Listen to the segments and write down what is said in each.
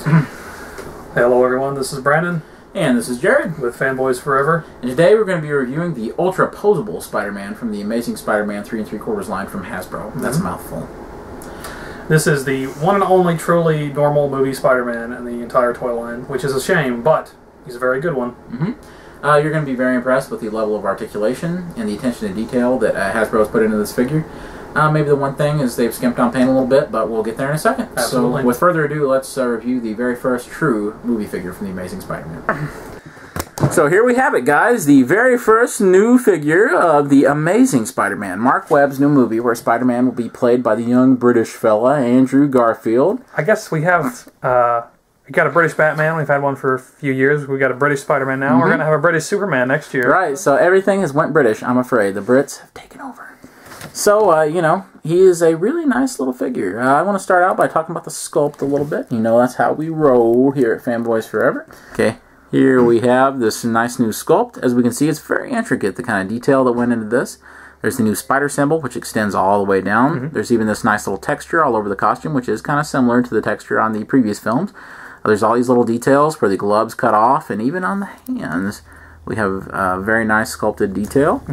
Hello everyone, this is Brandon. And this is Jared with Fanboys Forever. And today we're going to be reviewing the Ultra-Poseable Spider-Man from the Amazing Spider-Man 3 3/4 line from Hasbro. That's a mouthful. This is the one and only truly normal movie Spider-Man in the entire toy line, which is a shame, but he's a very good one. You're going to be very impressed with the level of articulation and the attention to detail that Hasbro has put into this figure. Maybe the one thing is they've skimped on paint a little bit, but we'll get there in a second. Absolutely. So, with further ado, let's review the very first true movie figure from the Amazing Spider-Man. So here we have it, guys. The very first new figure of the Amazing Spider-Man, Mark Webb's new movie, where Spider-Man will be played by the young British fella, Andrew Garfield. I guess we have... we got a British Batman. We've had one for a few years. We got a British Spider-Man now. We're going to have a British Superman next year. Right, so everything has went British, I'm afraid. The Brits have taken over. So, you know, he is a really nice little figure. I want to start out by talking about the sculpt a little bit. You know, that's how we roll here at Fanboys Forever. Okay, here we have this nice new sculpt. As we can see, it's very intricate, the kind of detail that went into this. There's the new spider symbol, which extends all the way down. There's even this nice little texture all over the costume, which is kind of similar to the texture on the previous films. There's all these little details where the gloves cut off, and even on the hands, we have a very nice sculpted detail.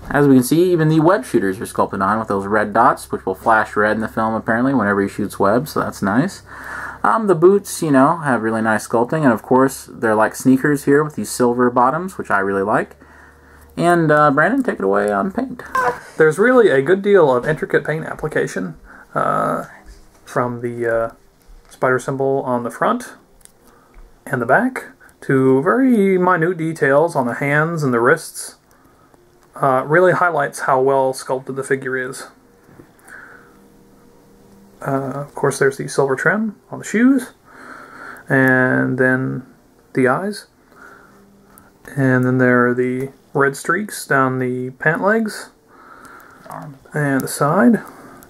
As we can see, even the web shooters are sculpted on with those red dots, which will flash red in the film, apparently, whenever he shoots webs, so that's nice. The boots, you know, have really nice sculpting, and of course, they're like sneakers here with these silver bottoms, which I really like. And, Brandon, take it away on paint. There's really a good deal of intricate paint application from the spider symbol on the front and the back to very minute details on the hands and the wrists. Really highlights how well sculpted the figure is. Of course, there's the silver trim on the shoes, and then the eyes, and then there are the red streaks down the pant legs, and the side,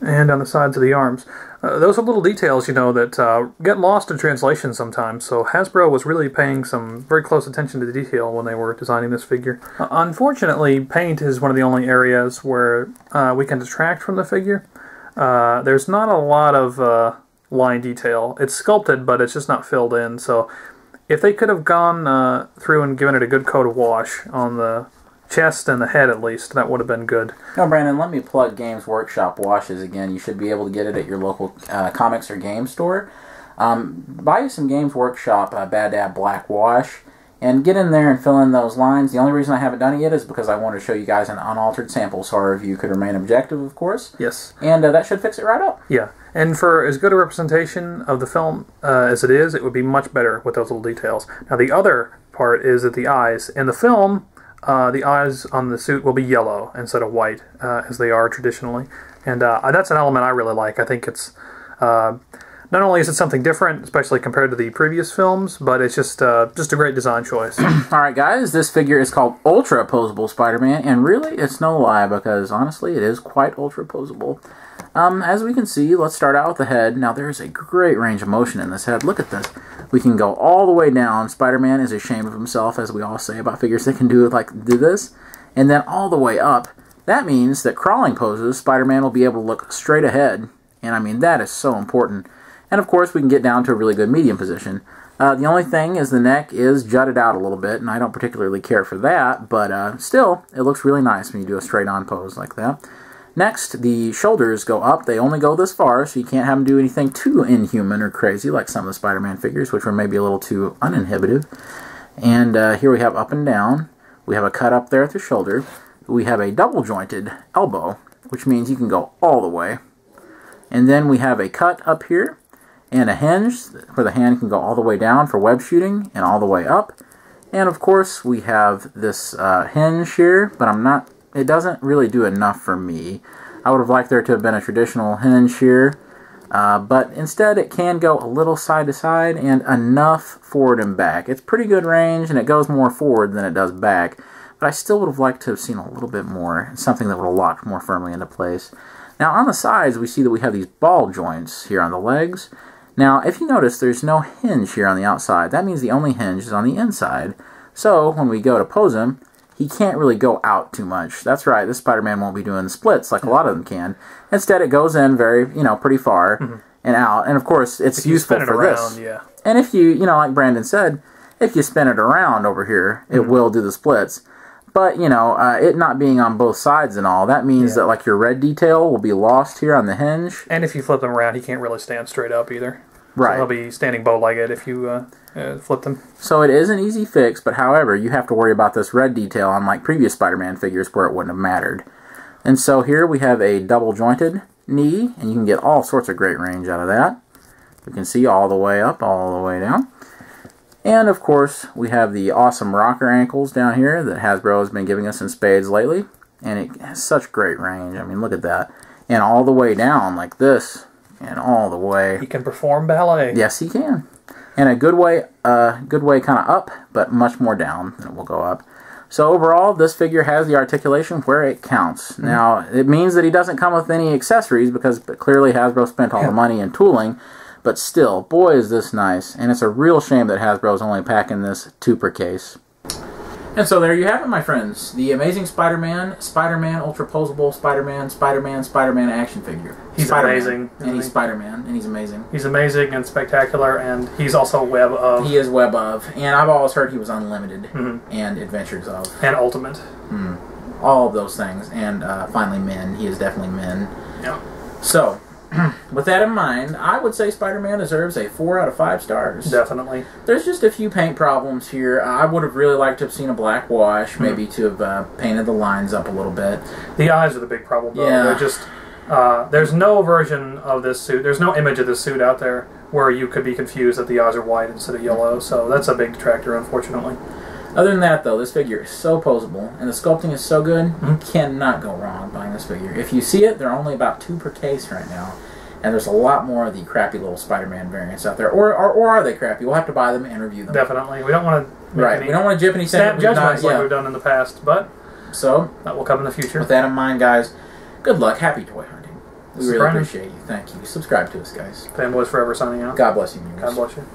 and on the sides of the arms. Those are little details, you know, that get lost in translation sometimes, so Hasbro was really paying some very close attention to the detail when they were designing this figure. Unfortunately, paint is one of the only areas where we can detract from the figure. There's not a lot of line detail. It's sculpted, but it's just not filled in, so if they could have gone through and given it a good coat of wash on the chest and the head, at least, that would have been good. Now, Brandon, let me plug Games Workshop washes again. You should be able to get it at your local comics or game store. Buy you some Games Workshop Bad Dad Black Wash and get in there and fill in those lines. The only reason I haven't done it yet is because I wanted to show you guys an unaltered sample so our review could remain objective, of course. Yes. And that should fix it right up. Yeah. And for as good a representation of the film as it is, it would be much better with those little details. Now, the other part is that the eyes. In the film, the eyes on the suit will be yellow instead of white, as they are traditionally. And that's an element I really like. I think it's... not only is it something different, especially compared to the previous films, but it's just a great design choice. Alright guys, this figure is called Ultra-Poseable Spider-Man, and really, it's no lie, because honestly, it is quite ultra-poseable. As we can see, let's start out with the head. Now, there's a great range of motion in this head. Look at this. We can go all the way down. Spider-Man is ashamed of himself, as we all say about figures that can do this. And then all the way up. That means that crawling poses, Spider-Man will be able to look straight ahead. And I mean, that is so important. And of course, we can get down to a really good medium position. The only thing is the neck is jutted out a little bit, and I don't particularly care for that, but still, it looks really nice when you do a straight-on pose like that. Next, the shoulders go up. They only go this far, so you can't have them do anything too inhuman or crazy like some of the Spider-Man figures, which were maybe a little too uninhibited. And here we have up and down. We have a cut up there at the shoulder. We have a double-jointed elbow, which means you can go all the way. And then we have a cut up here, and a hinge where the hand can go all the way down for web shooting and all the way up. And of course, we have this hinge here, but it doesn't really do enough for me. I would have liked there to have been a traditional hinge here, but instead it can go a little side to side and enough forward and back. It's pretty good range, and it goes more forward than it does back, but I still would have liked to have seen a little bit more, something that would have locked more firmly into place. Now on the sides, we see that we have these ball joints here on the legs. Now, if you notice, there's no hinge here on the outside. That means the only hinge is on the inside. So, when we go to pose him, he can't really go out too much. That's right, this Spider-Man won't be doing splits like a lot of them can. Instead, it goes in very, pretty far and out. And of course, it's useful for this. And if you know, like Brandon said, if you spin it around over here, it will do the splits. But, you know, it not being on both sides and all, that means that, like, your red detail will be lost here on the hinge. And if you flip them around, he can't really stand straight up either. Right. So he'll be standing bow-legged if you flip them. So it is an easy fix, but however, you have to worry about this red detail unlike previous Spider-Man figures where it wouldn't have mattered. And so here we have a double jointed knee, and you can get all sorts of great range out of that. You can see all the way up, all the way down. And of course, we have the awesome rocker ankles down here that Hasbro has been giving us in spades lately. And it has such great range. I mean, look at that. And all the way down like this, and all the way. He can perform ballet. Yes, he can. And a good way kind of up, but much more down than it will go up. So overall, this figure has the articulation where it counts. Now, it means that he doesn't come with any accessories because clearly Hasbro spent all the money in tooling. But still, boy is this nice. And it's a real shame that Hasbro is only packing this 2 per case. And so there you have it, my friends. The Amazing Spider-Man, Spider-Man, Ultra-Poseable Spider-Man, Spider-Man action figure. He's amazing. And he's Spider-Man, and he's amazing. He's amazing and spectacular, and he's also Web of. He is Web of. And I've always heard he was Unlimited and Adventures of. And Ultimate. All of those things. And finally, Min. He is definitely Min. Yeah. So, with that in mind, I would say Spider-Man deserves a 4 out of 5 stars. Definitely. There's just a few paint problems here. I would have really liked to have seen a black wash, maybe to have painted the lines up a little bit. The eyes are the big problem, though. Yeah. They're just, there's no version of this suit, there's no image of this suit out there where you could be confused that the eyes are white instead of yellow, so that's a big detractor, unfortunately. Other than that, though, this figure is so poseable, and the sculpting is so good, you cannot go wrong buying this figure. If you see it, they're only about 2 per case right now, and there's a lot more of the crappy little Spider-Man variants out there. Or are they crappy? We'll have to buy them and review them. Definitely. We don't want to make any we don't want to jip any snap judgments like we've done in the past, but so that will come in the future. With that in mind, guys, good luck. Happy toy hunting. We really Brandon. appreciate you. Thank you. Subscribe to us, guys. Fanboys Forever signing out. God bless you, viewers. God bless you.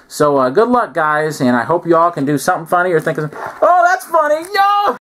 So, good luck, guys, and I hope you all can do something funny or think of, oh, that's funny, yo!